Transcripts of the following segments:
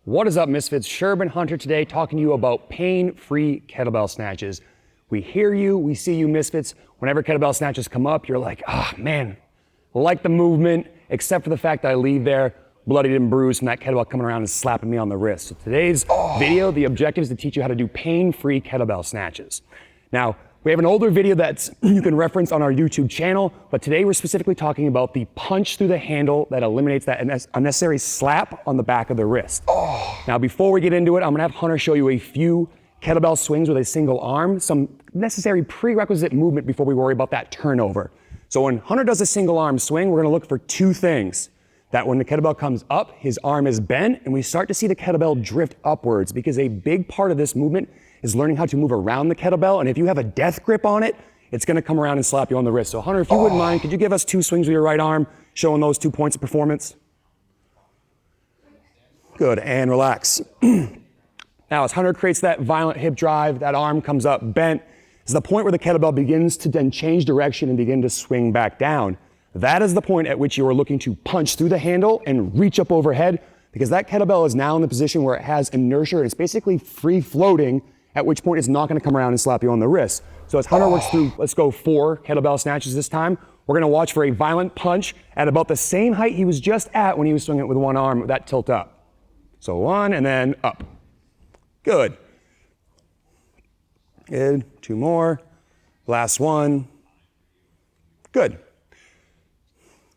What is up, Misfits? Sherb and Hunter today talking to you about pain-free kettlebell snatches. We hear you, we see you, Misfits. Whenever kettlebell snatches come up, you're like, man, I like the movement, except for the fact that I leave there bloodied and bruised from that kettlebell coming around and slapping me on the wrist. So today's video, the objective is to teach you how to do pain-free kettlebell snatches. Now, we have an older video that you can reference on our YouTube channel, but today we're specifically talking about the punch through the handle that eliminates that unnecessary slap on the back of the wrist. Now, before we get into it, I'm gonna have Hunter show you a few kettlebell swings with a single arm, some necessary prerequisite movement before we worry about that turnover. So when Hunter does a single arm swing, we're gonna look for two things. That when the kettlebell comes up, his arm is bent, and we start to see the kettlebell drift upwards, because a big part of this movement is learning how to move around the kettlebell, and if you have a death grip on it, it's gonna come around and slap you on the wrist. So Hunter, if you wouldn't mind, could you give us two swings with your right arm, showing those 2 points of performance? Good, and relax. Now, as Hunter creates that violent hip drive, that arm comes up bent, is the point where the kettlebell begins to then change direction and begin to swing back down. That is the point at which you are looking to punch through the handle and reach up overhead, because that kettlebell is now in the position where it has inertia and it's basically free floating, at which point it's not gonna come around and slap you on the wrist. So as Hunter works through, let's go 4 kettlebell snatches this time, we're gonna watch for a violent punch at about the same height he was just at when he was swinging it with one arm, with that tilt up. So 1 and then up. Good. Good, 2 more. Last one. Good.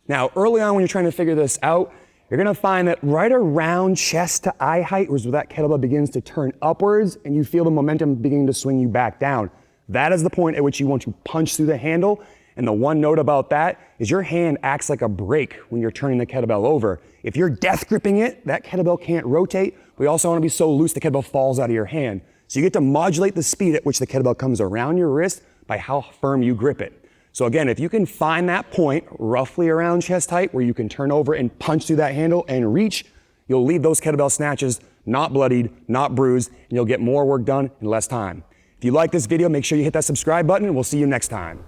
Now, early on when you're trying to figure this out, you're gonna find that right around chest to eye height is where that kettlebell begins to turn upwards and you feel the momentum beginning to swing you back down. That is the point at which you want to punch through the handle. And the one note about that is your hand acts like a brake when you're turning the kettlebell over. If you're death gripping it, that kettlebell can't rotate. We also wanna be so loose the kettlebell falls out of your hand. So you get to modulate the speed at which the kettlebell comes around your wrist by how firm you grip it. So again, if you can find that point roughly around chest height where you can turn over and punch through that handle and reach, you'll leave those kettlebell snatches not bloodied, not bruised, and you'll get more work done in less time. If you like this video, make sure you hit that subscribe button and we'll see you next time.